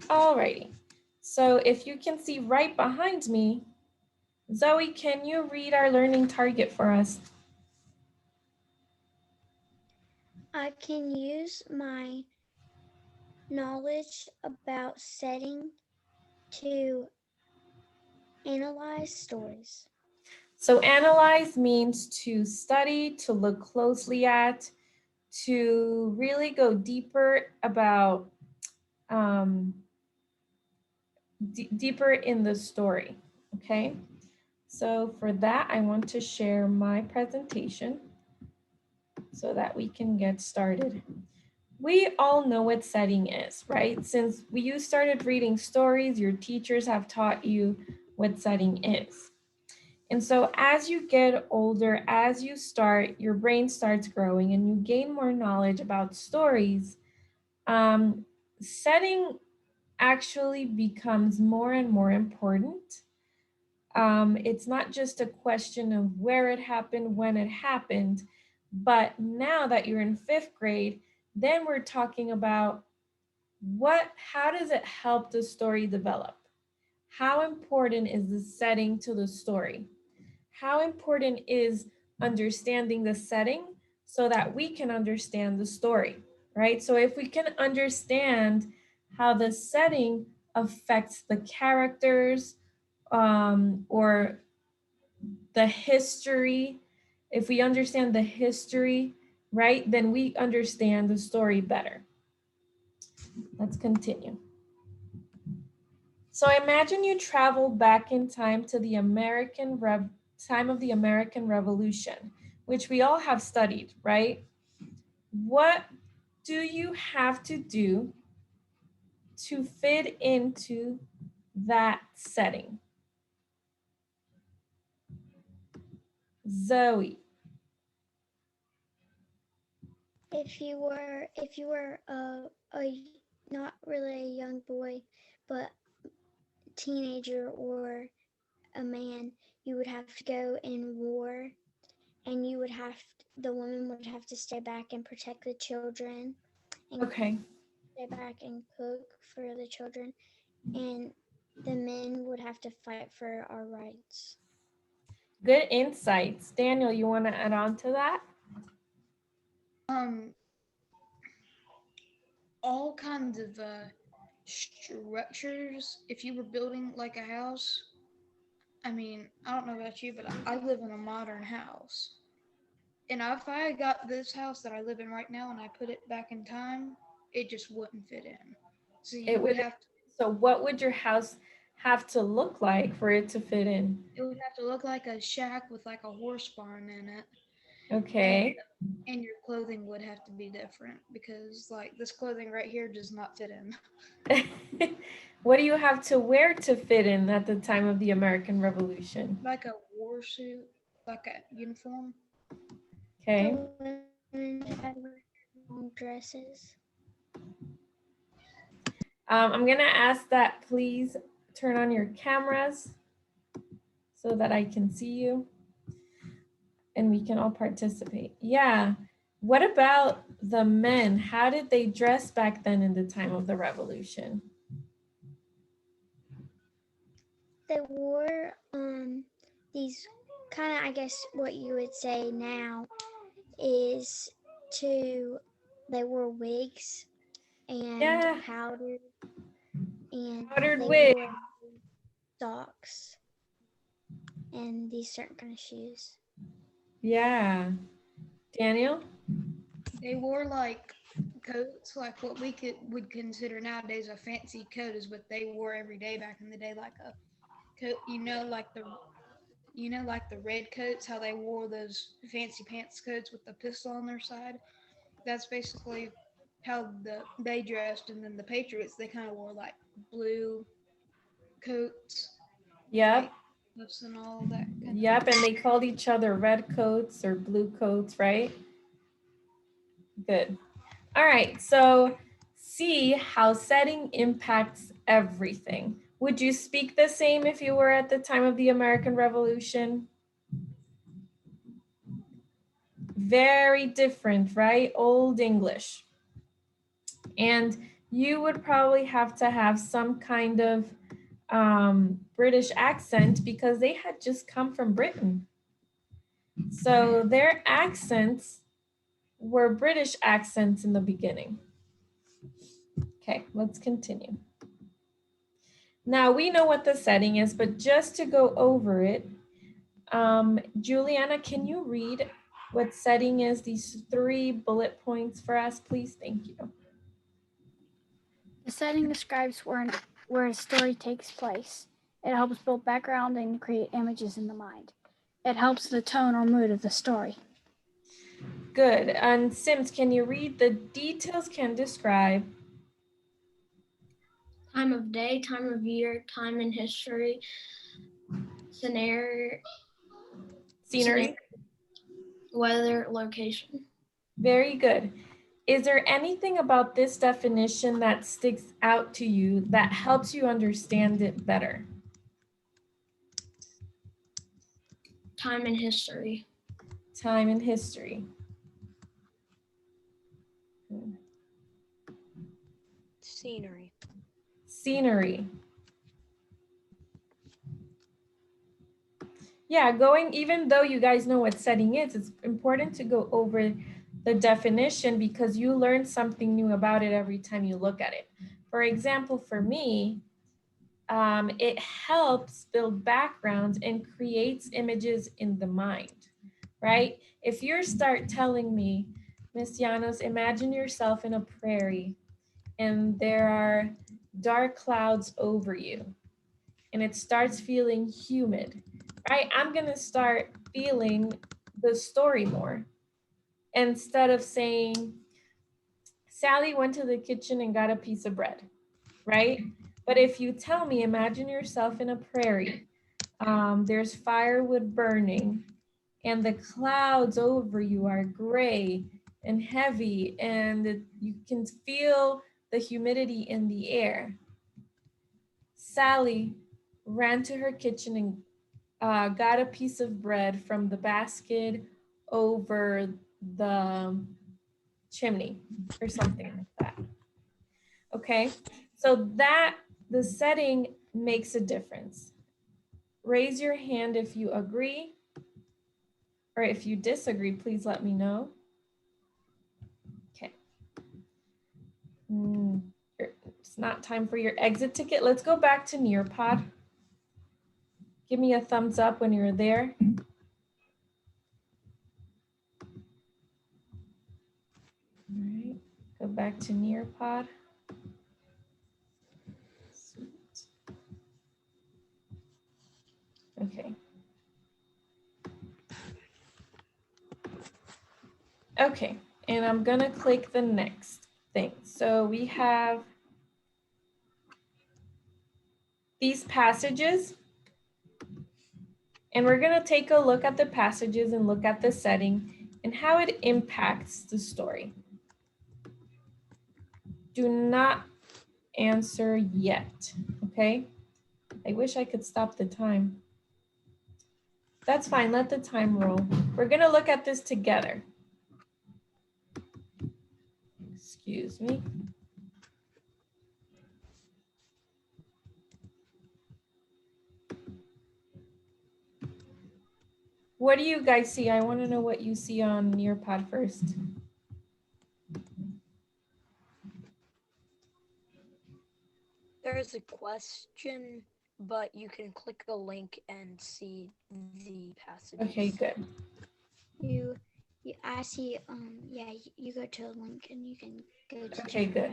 Alrighty. So if you can see right behind me, Zoe, can you read our learning target for us? I can use my knowledge about setting to analyze stories. So analyze means to study, to look closely at, to really go deeper about deeper in the story. Okay. So for that, I want to share my presentation so that we can get started. We all know what setting is, right? Since you started reading stories, your teachers have taught you what setting is. And so as you get older, as you start, your brain starts growing and you gain more knowledge about stories, setting actually becomes more and more important. It's not just a question of where it happened, when it happened, but now that you're in fifth grade, then we're talking about how does it help the story develop? How important is the setting to the story? How important is understanding the setting so that we can understand the story, right? So if we can understand how the setting affects the characters or the history, if we understand the history, right, then we understand the story better. Let's continue. So imagine you travel back in time to the time of the American Revolution, which we all have studied, right? What do you have to do to fit into that setting? Zoe. If you were a not really a young boy, but teenager or a man, you would have to go in war, and the woman would have to stay back and protect the children, and Okay, stay back and cook for the children, and the men would have to fight for our rights. good insights. Daniel, you want to add on to that? Um, all kinds of structures. If you were building like a house, I mean, I don't know about you, but I live in a modern house. And if I got this house that I live in right now and I put it back in time, it just wouldn't fit in. So you It would would. have to, So what would your house have to look like for it to fit in? it would have to look like a shack with like a horse barn in it. And Okay. your clothing would have to be different because like this clothing right here does not fit in. What do you have to wear to fit in at the time of the American Revolution? Like a war suit, like a uniform. Okay. The women had to wear long dresses. I'm gonna ask that please turn on your cameras so that I can see you and we can all participate. Yeah. What about the men? How did they dress back then in the time of the revolution? They wore these kind of, I guess what you would say now is to they wore wigs and Yeah, powder, and powdered they wig. wore socks and these certain kind of shoes. Yeah. Daniel? They wore like coats, like what we would consider nowadays a fancy coat is what they wore every day back in the day, like a coat. Like the red coats, how they wore those fancy pants coats with the pistol on their side. That's basically how they dressed, and then the Patriots they kind of wore like blue coats with Yep. like cuffs and all that kind of. Yep. And they called each other red coats or blue coats, right? Good. All right. So see how setting impacts everything. Would you speak the same if you were at the time of the American Revolution? Very different, right? Old English. And you would probably have to have some kind of British accent because they had just come from Britain. So their accents were British accents in the beginning. Okay, let's continue. Now we know what the setting is, but just to go over it, Juliana, can you read what setting is, these 3 bullet points for us, please? Thank you. The setting describes where a story takes place. It helps build background and create images in the mind. It helps the tone or mood of the story. Good. And Sims, can you read the details can describe? Time of day, time of year, time in history, scenery, weather, location. Very good. Is there anything about this definition that sticks out to you that helps you understand it better? Time in history. Time in history. Scenery. Scenery. Yeah, even though you guys know what setting is, it's important to go over the definition because you learn something new about it every time you look at it. For example, for me, it helps build backgrounds and creates images in the mind, right? If you start telling me, Miss Llanos, imagine yourself in a prairie and there are dark clouds over you and it starts feeling humid, right? I'm gonna start feeling the story more instead of saying, Sally went to the kitchen and got a piece of bread, right? But if you tell me, imagine yourself in a prairie, there's firewood burning and the clouds over you are gray and heavy and you can feel the humidity in the air. Sally ran to her kitchen and got a piece of bread from the basket over the chimney or something like that. Okay, so the setting makes a difference. Raise your hand if you agree, or if you disagree, please let me know. Okay. It's not time for your exit ticket. Let's go back to Nearpod. Give me a thumbs up when you're there. All right, go back to Nearpod. Sweet. Okay. Okay, and I'm gonna click the next thing. So we have these passages, and we're gonna take a look at the passages and look at the setting and how it impacts the story. Do not answer yet, okay? I wish I could stop the time. That's fine, let the time roll. We're gonna look at this together. Excuse me. What do you guys see? I wanna know what you see on Nearpod first. There's a question, but you can click a link and see the passages. Okay, good. I see, yeah, you go to a link and you can go to. Okay, good.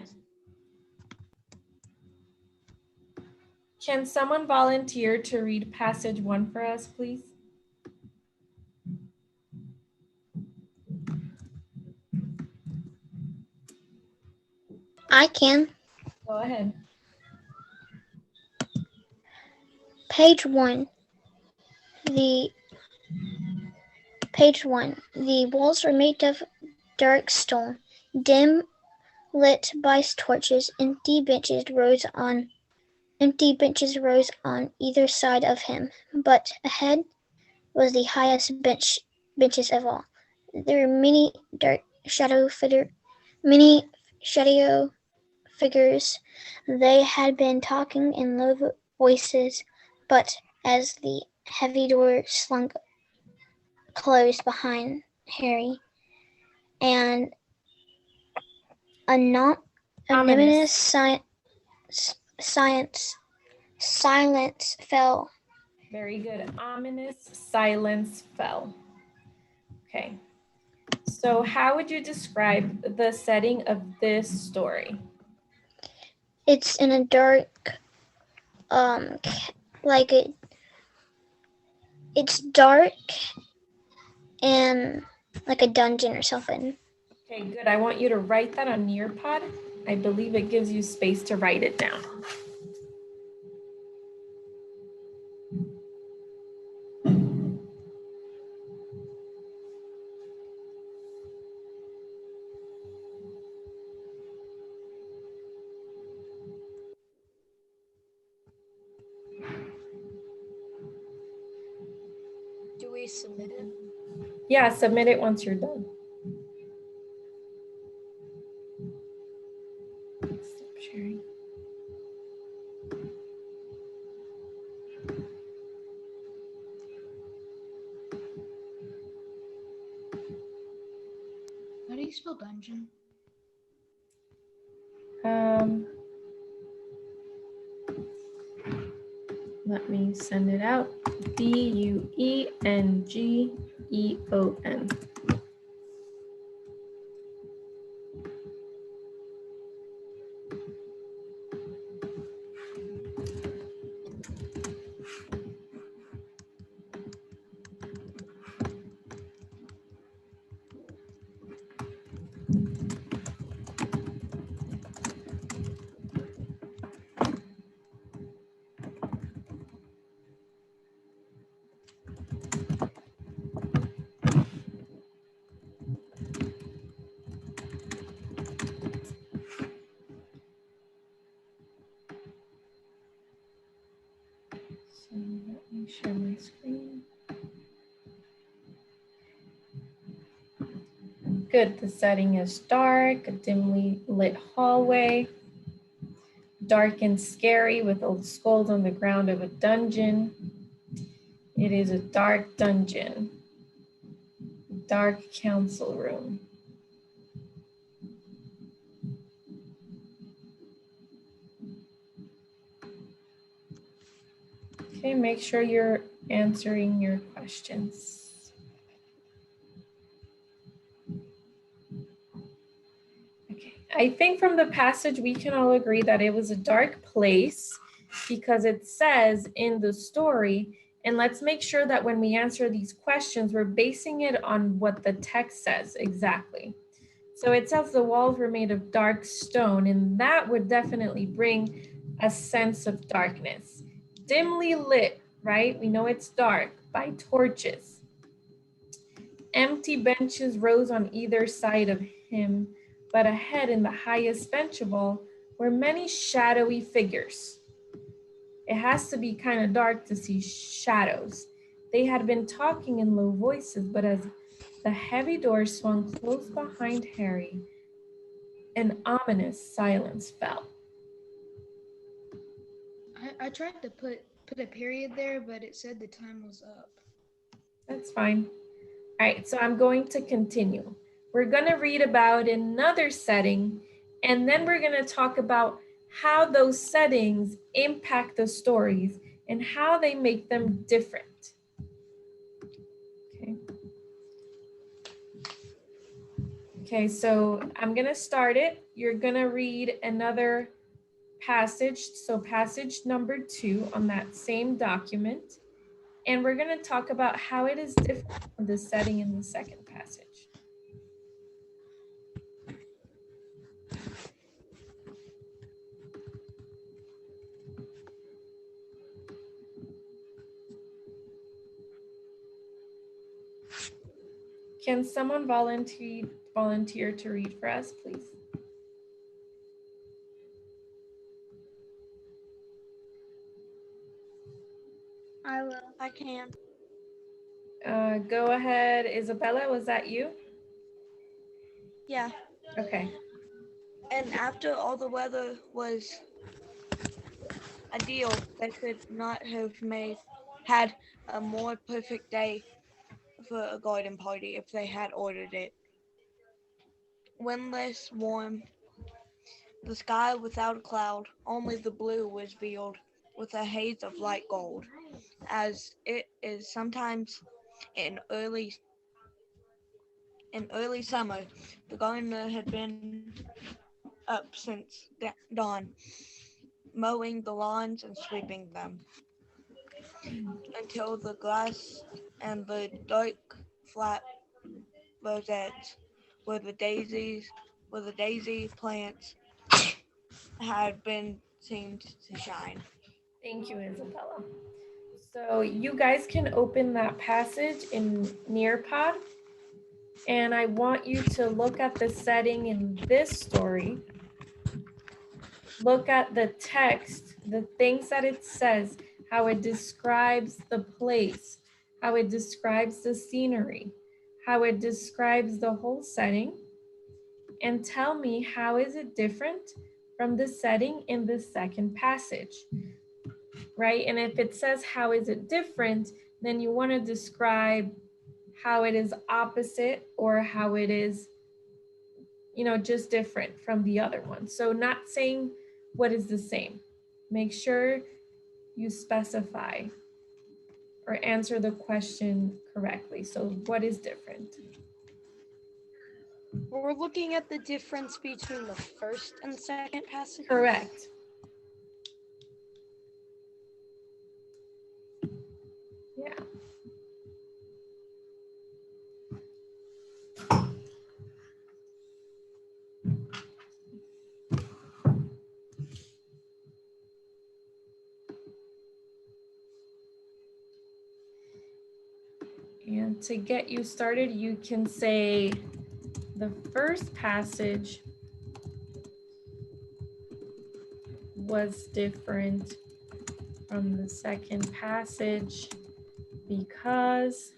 Can someone volunteer to read passage 1 for us, please? I can. Go ahead. Page 1. The walls were made of dark stone, dim lit by torches. Empty benches rose on either side of him, but ahead was the highest benches of all. There were many shadow figures. They had been talking in low voices, but as the heavy door slunk closed behind Harry, and a not Ominous. silence fell. Very good. Ominous silence fell. Okay. So how would you describe the setting of this story? It's in a dark, like it's dark and like a dungeon or something. Okay, good. I want you to write that on Nearpod. I believe it gives you space to write it down. Do we submit it? Yeah, submit it once you're done. Stop sharing. How do you spell dungeon? Let me send it out. Dungeon. So let me share my screen. Good, the setting is dark, a dimly lit hallway, dark and scary with old skulls on the ground of a dungeon. It is a dark dungeon, dark council room. Okay, make sure you're answering your questions. Okay, I think from the passage we can all agree that it was a dark place because it says in the story, and let's make sure that when we answer these questions, we're basing it on what the text says exactly. So it says the walls were made of dark stone, and that would definitely bring a sense of darkness. Dimly lit, right? We know it's dark by torches. Empty benches rose on either side of him, but ahead in the highest bench of all were many shadowy figures. It has to be kind of dark to see shadows. They had been talking in low voices, but as the heavy door swung close behind Harry, an ominous silence fell. I tried to put a period there, but it said the time was up. That's fine. All right, so I'm going to continue. We're going to read about another setting, and then we're going to talk about how those settings impact the stories and how they make them different. Okay. Okay, so I'm going to start it. You're going to read another passage, so passage number 2 on that same document. And we're going to talk about how it is different from the setting in the second passage. Can someone volunteer to read for us, please? I will. I can. Go ahead, Isabella, was that you? Yeah. Okay. And after all the weather was ideal, they could not have had a more perfect day for a garden party if they had ordered it. Windless, warm, the sky without a cloud, only the blue was veiled with a haze of light gold, as it is sometimes in early summer. The gardener had been up since dawn, mowing the lawns and sweeping them, until the grass and the dark flat rosettes where the daisy plants had been seen to shine. Thank you, Isabella. So you guys can open that passage in Nearpod, and I want you to look at the setting in this story. Look at the text, the things that it says, how it describes the place, how it describes the scenery, how it describes the whole setting, and tell me how is it different from the setting in the second passage, right? And if it says how is it different, then you want to describe how it is opposite or how it is, just different from the other one. So not saying what is the same. Make sure you specify or answer the question correctly. So what is different? We're looking at the difference between the first and second passage. Correct. Yeah. And to get you started, you can say the first passage was different from the second passage because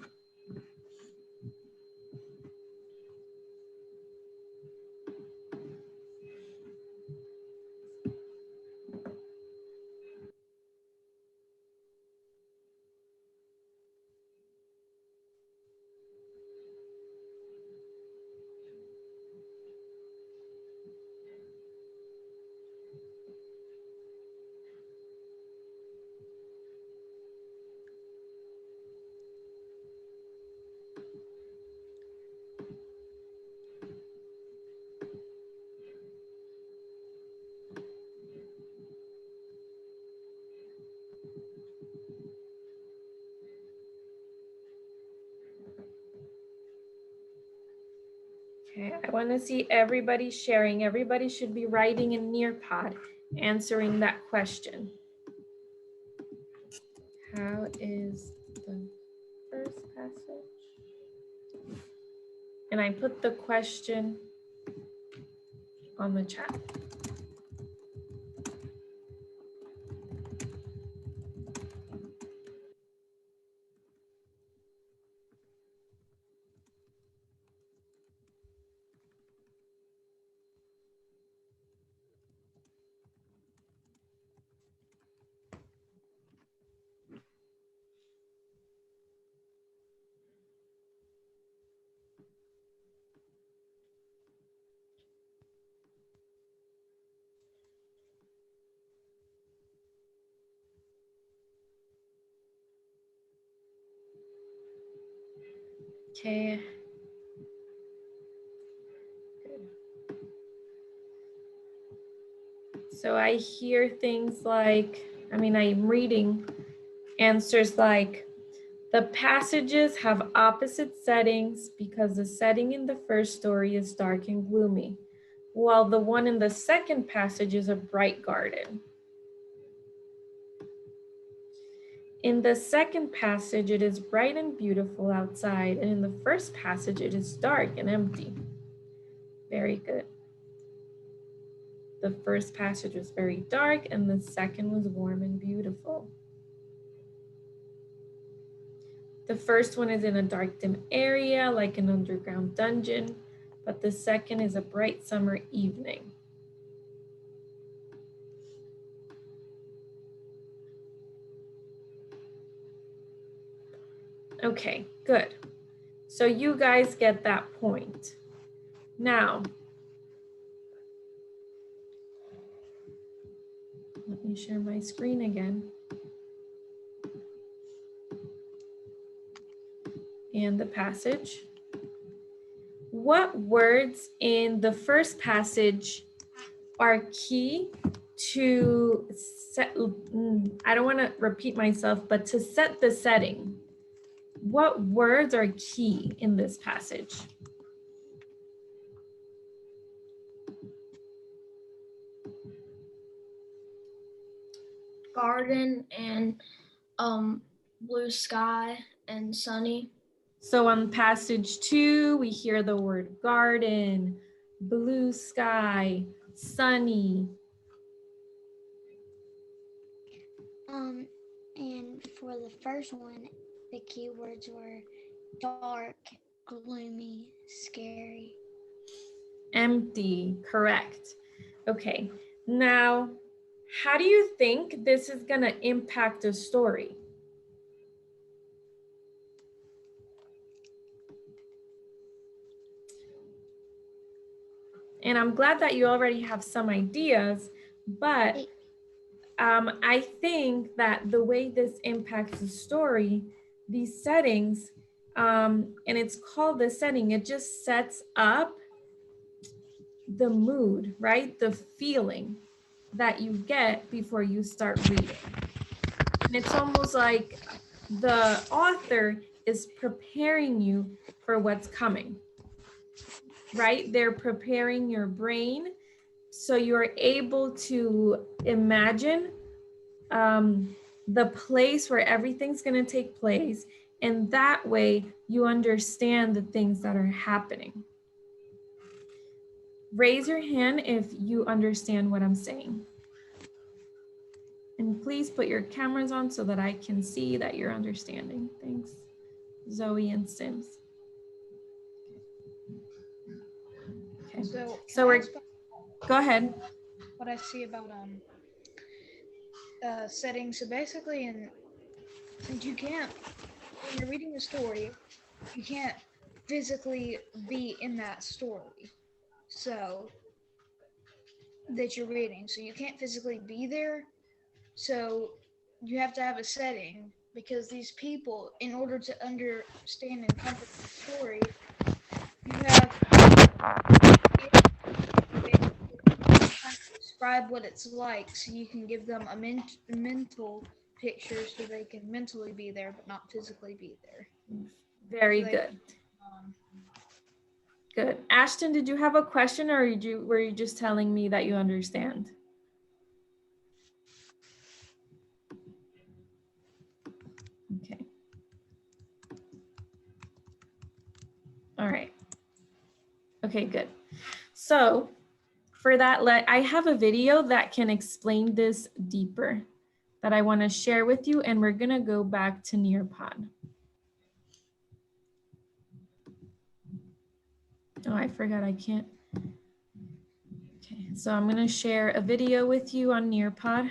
okay, I want to see everybody sharing. Everybody should be writing in Nearpod, answering that question. How is the first passage? And I put the question on the chat. Okay. Good. So I hear things like, I'm reading answers like, the passages have opposite settings because the setting in the first story is dark and gloomy, while the one in the second passage is a bright garden. In the second passage, it is bright and beautiful outside, and in the first passage, it is dark and empty. Very good. The first passage was very dark, and the second was warm and beautiful. The first one is in a dark, dim area, like an underground dungeon, but the second is a bright summer evening. Okay, good. So you guys get that point. Now, let me share my screen again. And the passage. What words in the first passage are key to set, I don't want to repeat myself, but to set the setting? What words are key in this passage? Garden and blue sky and sunny. So on passage 2, we hear the word garden, blue sky, sunny. And for the first one, the keywords were dark, gloomy, scary. Empty, correct. Okay, now, how do you think this is gonna impact the story? And I'm glad that you already have some ideas, but I think that the way this impacts the story, these settings, and it's called the setting, it just sets up the mood, right? The feeling that you get before you start reading. And it's almost like the author is preparing you for what's coming, right? They're preparing your brain so you're able to imagine the place where everything's going to take place. And that way you understand the things that are happening. Raise your hand if you understand what I'm saying. And please put your cameras on so that I can see that you're understanding. Thanks, Zoe and Sims. Okay, so we're, go ahead. What I see about settings. So basically, since you can't, when you're reading a story, you can't physically be in that story. So that you're reading. So you can't physically be there. So you have to have a setting, because these people, in order to understand and comfort the story, you have to describe what it's like, so you can give them a mental picture so they can mentally be there but not physically be there. Very good. Good. Ashton, did you have a question, or were you just telling me that you understand? Okay. All right. Okay, good. So for that, I have a video that can explain this deeper that I want to share with you, and we're going to go back to Nearpod. Oh, I forgot I can't. Okay, so I'm going to share a video with you on Nearpod.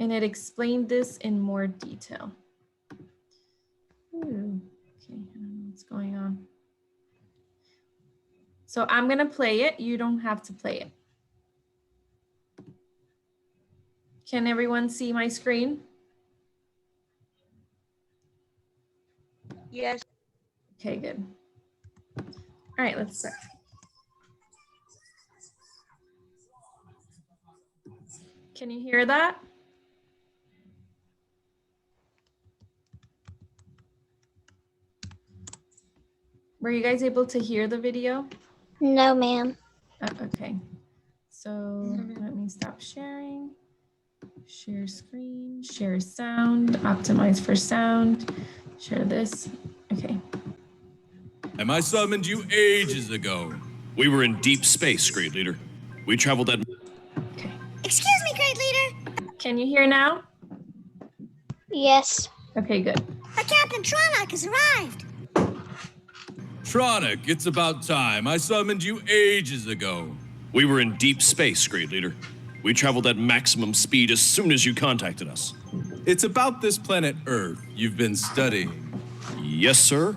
And it explained this in more detail. Ooh, okay, I don't know what's going on. So I'm going to play it. You don't have to play it. Can everyone see my screen? Yes. Okay, good. All right, let's start. Can you hear that? Were you guys able to hear the video? No, ma'am. Okay, so let me stop sharing. Share screen, share sound, optimize for sound, share this. Okay. And I summoned you ages ago. We were in deep space, Great Leader. We traveled at... Okay. Excuse me, Great Leader. Can you hear now? Yes. Okay, good. Captain Tronic has arrived. Tronic, it's about time. I summoned you ages ago. We were in deep space, Great Leader. We traveled at maximum speed as soon as you contacted us. It's about this planet Earth you've been studying. Yes, sir.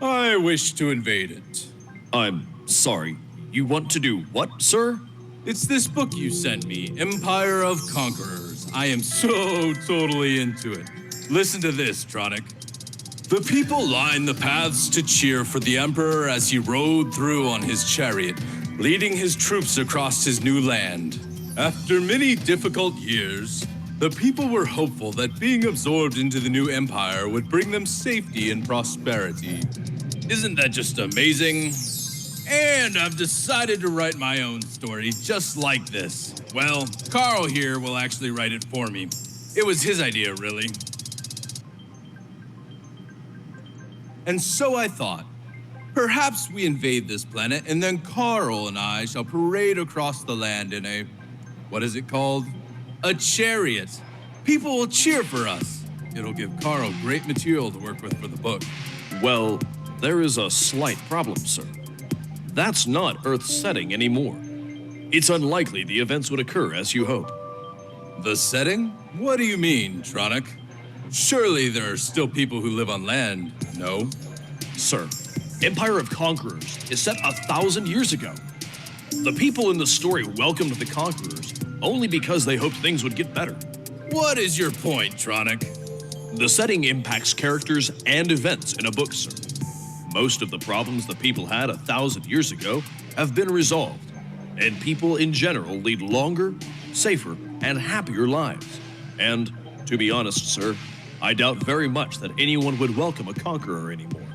I wish to invade it. I'm sorry. You want to do what, sir? It's this book you sent me, Empire of Conquerors. I am so totally into it. Listen to this, Tronic. The people lined the paths to cheer for the Emperor as he rode through on his chariot, leading his troops across his new land. After many difficult years, the people were hopeful that being absorbed into the new empire would bring them safety and prosperity. Isn't that just amazing? And I've decided to write my own story just like this. Well, Carl here will actually write it for me. It was his idea, really. And so I thought, perhaps we invade this planet and then Carl and I shall parade across the land in a, what is it called? A chariot. People will cheer for us. It'll give Carl great material to work with for the book. Well, there is a slight problem, sir. That's not Earth's setting anymore. It's unlikely the events would occur as you hope. The setting? What do you mean, Tronic? Surely there are still people who live on land, no? Sir, Empire of Conquerors is set 1,000 years ago. The people in the story welcomed the conquerors only because they hoped things would get better. What is your point, Tronic? The setting impacts characters and events in a book, sir. Most of the problems the people had 1,000 years ago have been resolved, and people in general lead longer, safer, and happier lives. And, to be honest, sir, I doubt very much that anyone would welcome a conqueror anymore,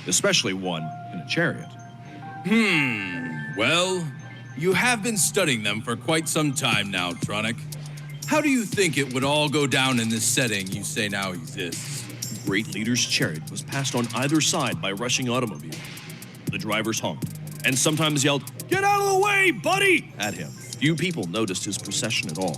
especially one in a chariot. Well, you have been studying them for quite some time now, Tronic. How do you think it would all go down in this setting you say now exists? Great Leader's chariot was passed on either side by rushing automobiles. The drivers honked and sometimes yelled, "Get out of the way, buddy!" at him. Few people noticed his procession at all,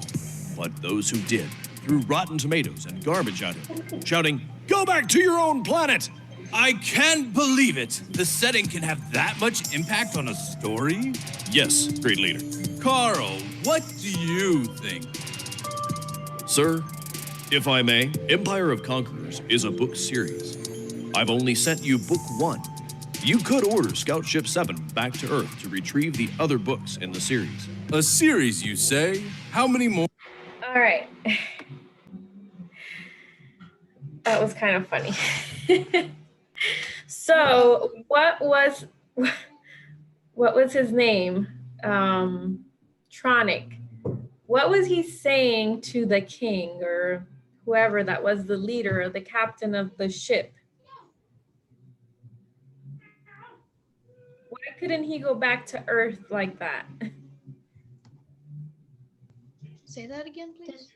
but those who did threw rotten tomatoes and garbage at him, shouting, "Go back to your own planet!" I can't believe it. The setting can have that much impact on a story? Yes, Great Leader. Carl, what do you think? Sir, if I may, Empire of Conquerors is a book series. I've only sent you book 1. You could order Scout Ship 7 back to Earth to retrieve the other books in the series. A series, you say? How many more? All right. That was kind of funny. So what was his name? Tronic. What was he saying to the king or whoever that was the leader or the captain of the ship? Why couldn't he go back to Earth like that? Say that again, please.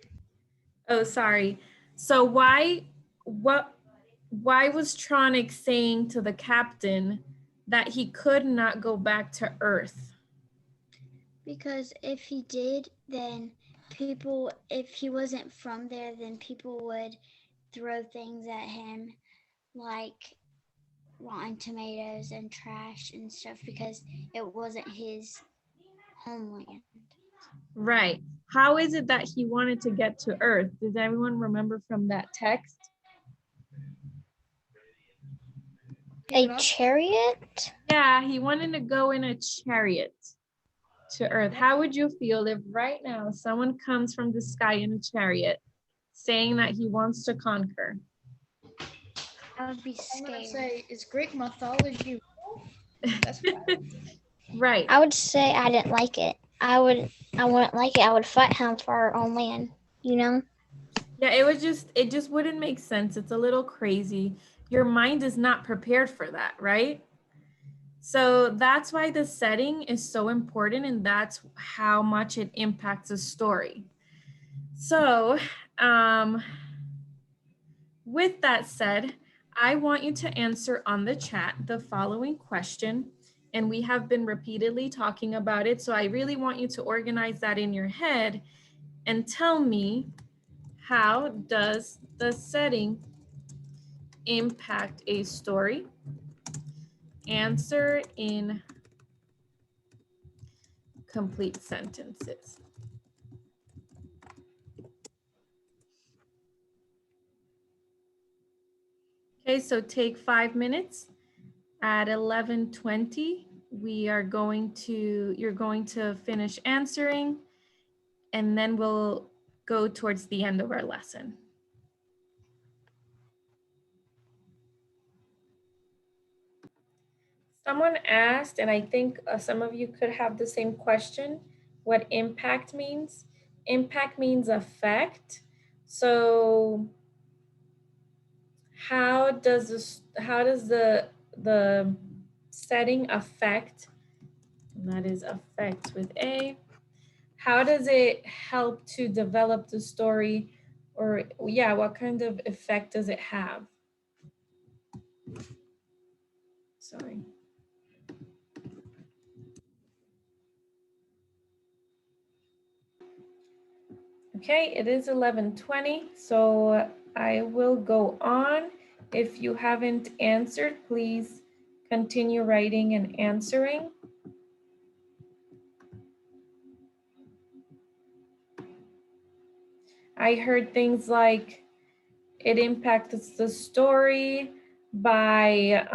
Oh, sorry. So why was Tronic saying to the captain that he could not go back to Earth? Because if he did, then if he wasn't from there, then people would throw things at him like rotten tomatoes and trash and stuff because it wasn't his homeland. Right. How is it that he wanted to get to Earth? Does everyone remember from that text? A chariot? Yeah, he wanted to go in a chariot to Earth. How would you feel if right now someone comes from the sky in a chariot saying that he wants to conquer? I would be I'm gonna scared. say, is Greek mythology real? That's fine. Right. I would say I didn't like it. I wouldn't like it. I would fight him for our own land, you know? Yeah, it just wouldn't make sense. It's a little crazy. Your mind is not prepared for that, right? So that's why the setting is so important, and that's how much it impacts a story. So with that said, I want you to answer on the chat the following question, and we have been repeatedly talking about it. So I really want you to organize that in your head and tell me, how does the setting impact a story? Answer in complete sentences. Okay, so take 5 minutes. At 11:20, you're going to finish answering, and then we'll go towards the end of our lesson. Someone asked, and I think some of you could have the same question, what impact means. Impact means effect. So how does the setting affect, and that is affect with A, how does it help to develop the story, or yeah, what kind of effect does it have? Sorry. Okay, it is 11:20, so I will go on. If you haven't answered, please continue writing and answering. I heard things like it impacts the story by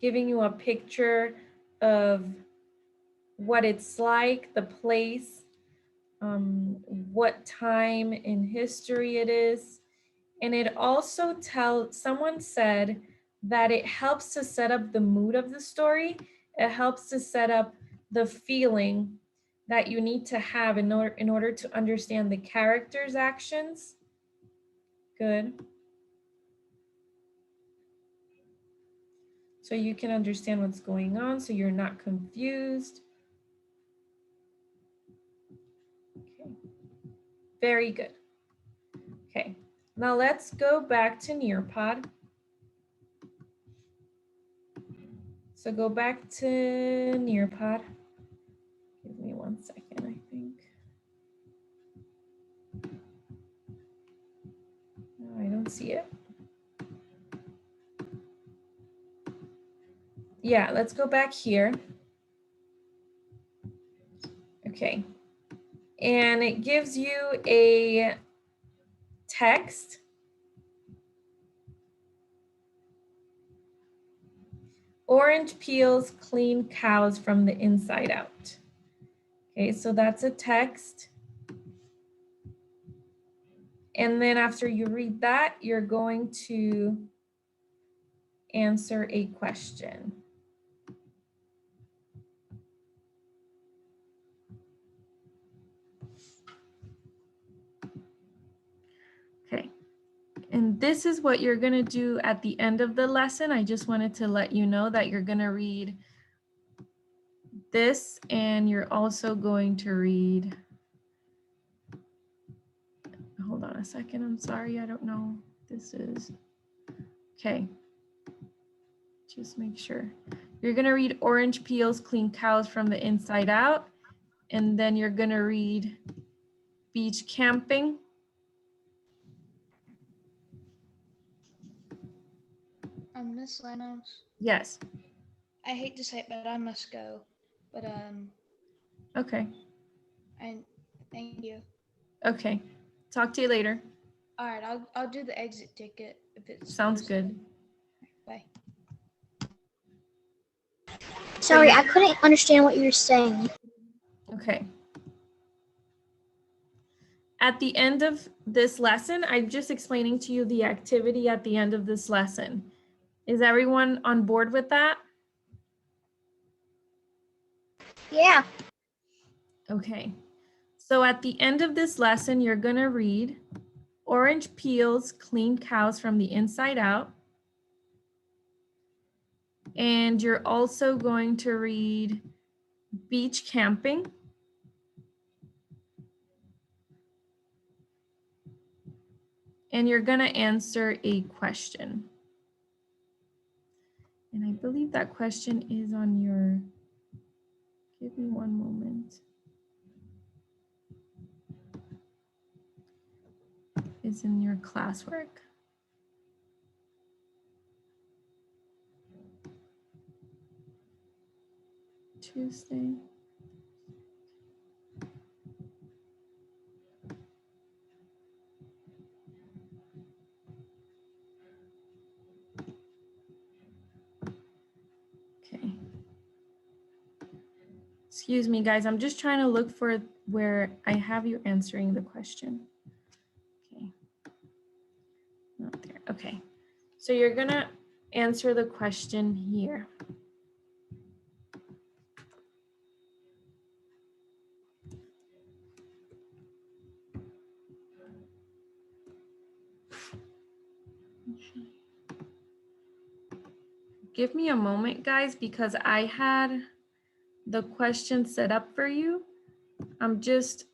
giving you a picture of what it's like, the place, what time in history it is. And it also someone said that it helps to set up the mood of the story. It helps to set up the feeling that you need to have in order to understand the character's actions. Good. So you can understand what's going on, so you're not confused. Okay. Very good. Okay, now let's go back to Nearpod. So go back to Nearpod. Give me 1 second, I think. No, I don't see it. Yeah, let's go back here. Okay, and it gives you a text. Orange peels clean cows from the inside out. Okay, so that's a text. And then after you read that, you're going to answer a question. Okay, and this is what you're gonna do at the end of the lesson. I just wanted to let you know that you're gonna read this, and you're also going to read, hold on a second, I'm sorry, I don't know. This is, okay. Just make sure. You're gonna read Orange peels clean cows from the inside out, and then you're gonna read Beach camping. Miss Lanos, Yes. I hate to say it, but I must go. But Okay. and thank you. Okay. Talk to you later. All right, I'll do the exit ticket if it's Sounds good. Bye. Sorry, I couldn't understand what you were saying. Okay. At the end of this lesson, I'm just explaining to you the activity at the end of this lesson. Is everyone on board with that? Yeah. Okay. So at the end of this lesson, you're going to read Orange peels clean cows from the inside out. And you're also going to read Beach camping. And you're going to answer a question. And I believe that question is on your, give me one moment. It's in your classwork. Tuesday. Excuse me, guys. I'm just trying to look for where I have you answering the question. Okay. Not there. Okay. So you're going to answer the question here. Give me a moment, guys, because I had the question set up for you. I'm just